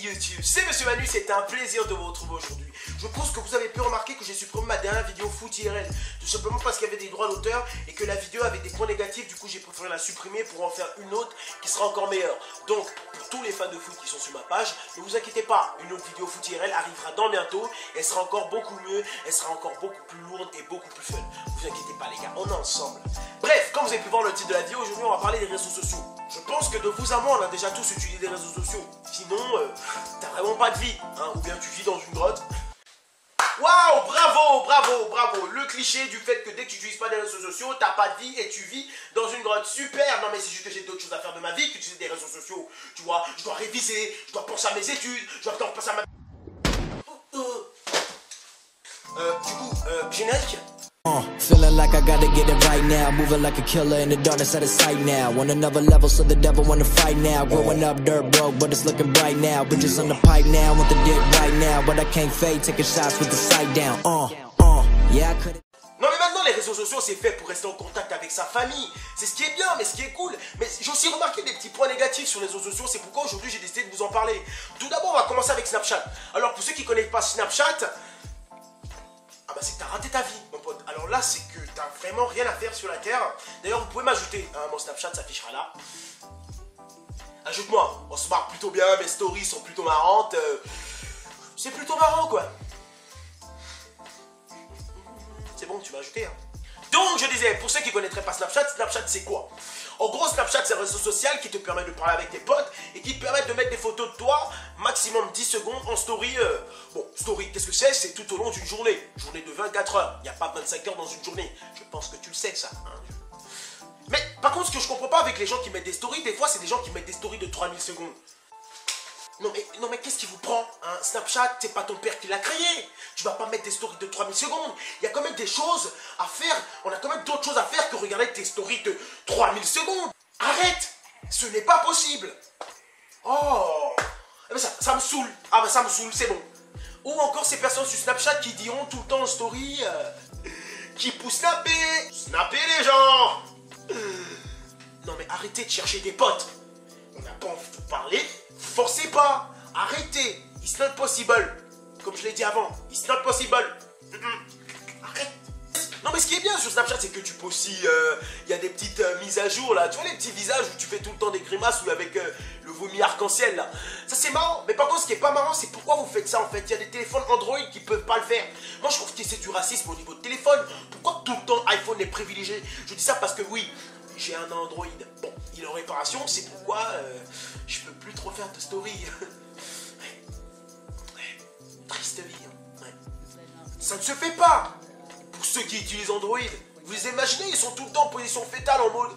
YouTube, c'est Monsieur Manu, c'est un plaisir de vous retrouver aujourd'hui. Je pense que vous avez pu remarquer que j'ai supprimé ma dernière vidéo foot IRL, tout simplement parce qu'il y avait des droits d'auteur et que la vidéo avait des points négatifs, du coup j'ai préféré la supprimer pour en faire une autre qui sera encore meilleure. Donc, pour tous les fans de foot qui sont sur ma page, ne vous inquiétez pas, une autre vidéo foot IRL arrivera dans bientôt, elle sera encore beaucoup mieux, elle sera encore beaucoup plus lourde et beaucoup plus fun. Vous inquiétez pas les gars, on est ensemble. Bref, comme vous avez pu voir le titre de la vidéo, aujourd'hui on va parler des réseaux sociaux. Je pense que de vous à moi, on a déjà tous utilisé des réseaux sociaux. Sinon, t'as vraiment pas de vie, hein, ou bien tu vis dans une grotte. Waouh, bravo, bravo, bravo. Le cliché du fait que dès que tu n'utilises pas des réseaux sociaux, t'as pas de vie et tu vis dans une grotte. Super. Non mais c'est juste que j'ai d'autres choses à faire de ma vie qu'utiliser des réseaux sociaux. Tu vois, je dois réviser, je dois penser à mes études, je dois penser à ma... générique. Feeling like I gotta get it right now. Moving like a killer in the darkness out of sight now. On another level, so the devil wanna fight now. Growing up dirt broke, but it's looking bright now. Bitches on the pipe now, want the dick right now. But I can't fade, taking shots with the sight down. Yeah, I could've... Non mais maintenant les réseaux sociaux c'est fait pour rester en contact avec sa famille. C'est ce qui est bien, mais ce qui est cool. Mais j'ai aussi remarqué des petits points négatifs sur les réseaux sociaux. C'est pourquoi aujourd'hui j'ai décidé de vous en parler. Tout d'abord on va commencer avec Snapchat. Alors pour ceux qui ne connaissent pas Snapchat, ah bah c'est que t'as raté ta vie mon pote. Alors là c'est que t'as vraiment rien à faire sur la terre. D'ailleurs vous pouvez m'ajouter, hein, mon Snapchat s'affichera là. Ajoute-moi, on se marre plutôt bien, mes stories sont plutôt marrantes. C'est plutôt marrant quoi. C'est bon, tu m'as ajouté hein. Donc je disais, pour ceux qui ne connaîtraient pas Snapchat, Snapchat c'est quoi? En gros, Snapchat, c'est un réseau social qui te permet de parler avec tes potes et qui te permet de mettre des photos de toi, maximum 10 secondes en story. Bon, story, qu'est-ce que c'est? C'est tout au long d'une journée. Journée de 24 heures. Il n'y a pas 25 heures dans une journée. Je pense que tu le sais, ça. Hein. Mais par contre, ce que je comprends pas avec les gens qui mettent des stories, des fois, c'est des gens qui mettent des stories de 3000 secondes. Non mais qu'est-ce qui vous prend hein? Snapchat, c'est pas ton père qui l'a créé. Tu vas pas mettre des stories de 3000 secondes. Il y a quand même des choses à faire. On a quand même d'autres choses à faire que regarder tes stories de 3000 secondes. Arrête. Ce n'est pas possible. Oh. Eh ben ça me saoule. Ah ben ça me saoule, c'est bon. Ou encore ces personnes sur Snapchat qui diront tout le temps en story qui poussent snapper. Snapper les gens. Non mais arrêtez de chercher des potes. On n'a pas envie de vous parler. Forcez pas, arrêtez, it's not possible. Comme je l'ai dit avant, it's not possible. Arrête. Non mais ce qui est bien sur Snapchat, c'est que tu peux aussi, il y a des petites mises à jour là. Tu vois les petits visages où tu fais tout le temps des grimaces ou avec le vomi arc-en-ciel là. Ça c'est marrant, mais par contre ce qui est pas marrant, c'est pourquoi vous faites ça en fait. Il y a des téléphones Android qui peuvent pas le faire. Moi je trouve que c'est du racisme au niveau de téléphone. Pourquoi tout le temps iPhone est privilégié? Je dis ça parce que oui, j'ai un Android. Bon, il est en réparation, c'est pourquoi je peux plus trop faire de story. Triste vie. Hein. Ouais. Ça ne se fait pas. Pour ceux qui utilisent Android, vous imaginez, ils sont tout le temps en position fétale en mode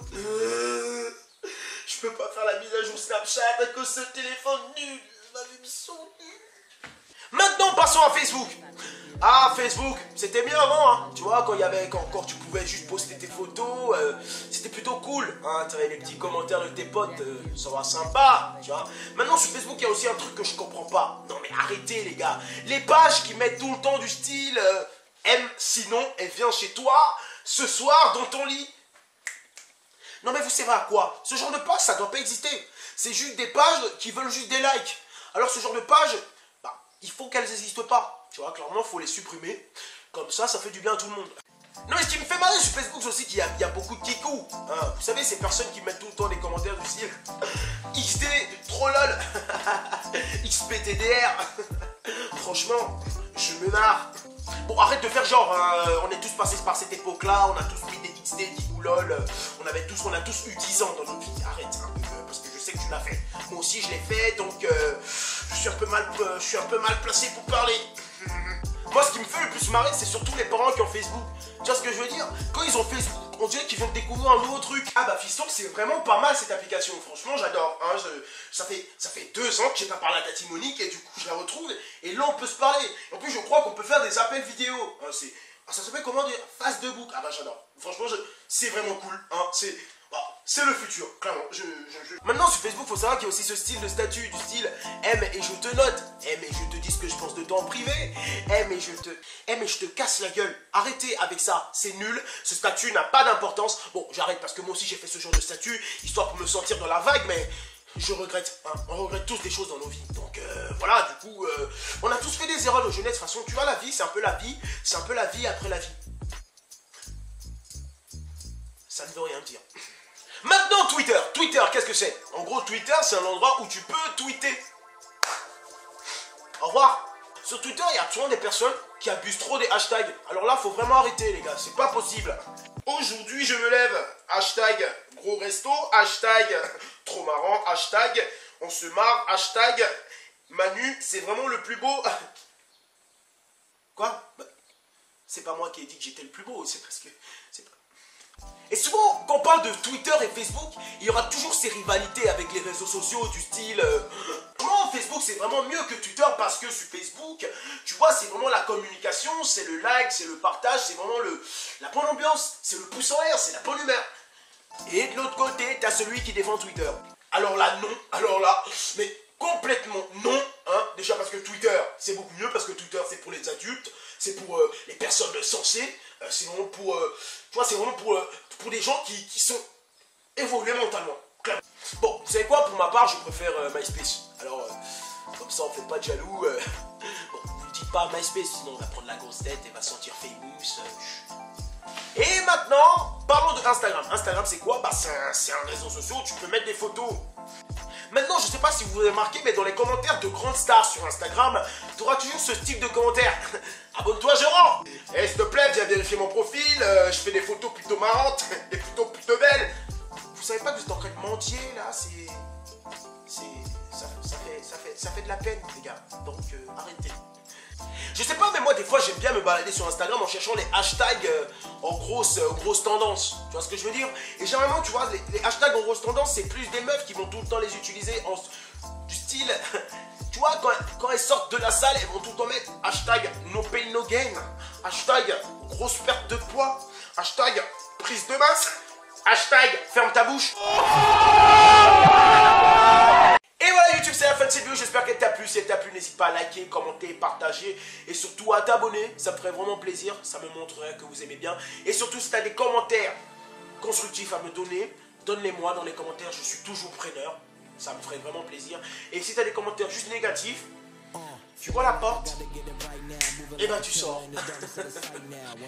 je peux pas faire la mise à jour Snapchat à cause de ce téléphone nul. Ma vie sont nuls. Maintenant, passons à Facebook. Ah, Facebook, c'était mieux avant, hein. Tu vois, quand il y avait, quand encore tu pouvais juste poster tes photos, c'était plutôt cool, hein. Tu avais les petits commentaires de tes potes, ça va sympa, tu vois. Maintenant, sur Facebook, il y a aussi un truc que je comprends pas. Non, mais arrêtez, les gars. Les pages qui mettent tout le temps du style aime, sinon, elle vient chez toi, ce soir, dans ton lit. Non, mais vous savez à quoi? Ce genre de page, ça doit pas exister. C'est juste des pages qui veulent juste des likes. Alors, ce genre de page, bah, il faut qu'elles n'existent pas. Tu vois, clairement, il faut les supprimer. Comme ça, ça fait du bien à tout le monde. Non, mais ce qui me fait marrer sur Facebook aussi, qu'il y a beaucoup de kikous. Hein. Vous savez, ces personnes qui mettent tout le temps des commentaires du style XD, trop lol, XPTDR. Franchement, je me marre. Bon, arrête de faire genre, hein. On est tous passés par cette époque-là, on a tous mis des XD, des lol. On a tous eu 10 ans dans notre vie. Arrête, hein, parce que je sais que tu l'as fait. Moi aussi, je l'ai fait, donc je suis un peu mal placé pour parler. Moi, ce qui me fait le plus marrer, c'est surtout les parents qui ont Facebook. Tu vois ce que je veux dire? Quand ils ont Facebook, on dirait qu'ils viennent de découvrir un nouveau truc. Ah bah fiston, c'est vraiment pas mal cette application. Franchement, j'adore. Hein, ça fait 2 ans que j'ai pas parlé à Tati Monique et du coup, je la retrouve. Et là, on peut se parler. En plus, je crois qu'on peut faire des appels vidéo. Hein, ça s'appelle comment dire? Face de book. Ah bah j'adore. Franchement, c'est vraiment cool. Hein, c'est le futur, clairement. Maintenant, sur Facebook, il faut savoir qu'il y a aussi ce style de statut, du style aime et je te note, aime et je te dis ce que je pense de toi en privé, aime et je te casse la gueule. Arrêtez avec ça, c'est nul, ce statut n'a pas d'importance. Bon, j'arrête parce que moi aussi j'ai fait ce genre de statut, histoire pour me sentir dans la vague, mais Je regrette, hein. On regrette tous des choses dans nos vies. Donc voilà, du coup, on a tous fait des erreurs de jeunesse. De toute façon, tu vois, la vie, c'est un peu la vie. C'est un peu la vie après la vie. Ça ne veut rien dire. Maintenant, Twitter. Twitter, qu'est-ce que c'est? En gros, Twitter, c'est un endroit où tu peux tweeter. Au revoir. Sur Twitter, il y a souvent des personnes qui abusent trop des hashtags. Alors là, faut vraiment arrêter, les gars. C'est pas possible. Aujourd'hui, je me lève. Hashtag gros resto. Hashtag trop marrant. Hashtag on se marre. Hashtag Manu, c'est vraiment le plus beau. Quoi? C'est pas moi qui ai dit que j'étais le plus beau. C'est parce que... Et souvent, quand on parle de Twitter et Facebook, il y aura toujours ces rivalités avec les réseaux sociaux du style... Comment Facebook, c'est vraiment mieux que Twitter parce que sur Facebook, tu vois, c'est vraiment la communication, c'est le like, c'est le partage, c'est vraiment la bonne ambiance, c'est le pouce en l'air, c'est la bonne humeur. Et de l'autre côté, t'as celui qui défend Twitter. Alors là, non. Alors là, mais complètement non. Hein. Déjà parce que Twitter, c'est beaucoup mieux, parce que Twitter, c'est pour les adultes, c'est pour les personnes sensées, c'est vraiment pour... tu vois, c'est vraiment pour des gens qui sont évolués mentalement. Bon, vous savez quoi, pour ma part, je préfère MySpace. Alors, comme ça, on fait pas de jaloux. Bon, ne dites pas MySpace, sinon on va prendre la grosse tête et va sentir famous. Et maintenant, parlons de Instagram. Instagram, c'est quoi? Bah, c'est un réseau social où tu peux mettre des photos. Maintenant, je sais pas si vous avez remarqué, mais dans les commentaires de grandes stars sur Instagram, tu auras toujours ce type de commentaires. Abonne-toi, Gérard. Eh, s'il te plaît, viens vérifier mon profil. Je fais des photos plutôt marrantes et plutôt belles. Vous savez pas que vous êtes en train de mentir, là? Ça fait de la peine, les gars. Donc, arrêtez. Je sais pas, mais moi, des fois, j'aime bien me balader sur Instagram en cherchant les hashtags en grosse tendance. Tu vois ce que je veux dire? Et généralement, tu vois, les hashtags en grosse tendance, c'est plus des meufs qui vont tout le temps les utiliser du style... Tu vois, quand elles sortent de la salle, elles vont tout le temps mettre hashtag no pain no gain, hashtag grosse perte de poids, hashtag prise de masse, hashtag ferme ta bouche. Et voilà YouTube, c'est la fin de cette vidéo, j'espère qu'elle t'a plu. Si elle t'a plu, n'hésite pas à liker, commenter, partager et surtout à t'abonner, ça me ferait vraiment plaisir, ça me montrerait que vous aimez bien. Et surtout si tu as des commentaires constructifs à me donner, donne-les-moi dans les commentaires, je suis toujours preneur, ça me ferait vraiment plaisir. Et si tu as des commentaires juste négatifs, tu vois la porte, et ben tu sors.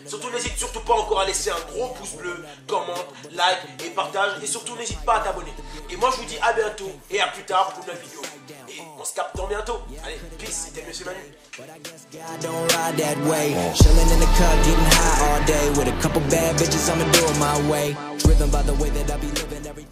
Surtout n'hésite surtout pas encore à laisser un gros pouce bleu, commente, like et partage. Et surtout n'hésite pas à t'abonner. Et moi je vous dis à bientôt et à plus tard pour une nouvelle vidéo. Et on se capte dans bientôt. Allez, peace, c'était Monsieur Manu. I don't ride that way. Chilling in the cut, getting high all day with a couple bad bitches. I'ma do it my way. Driven by the way that I be living every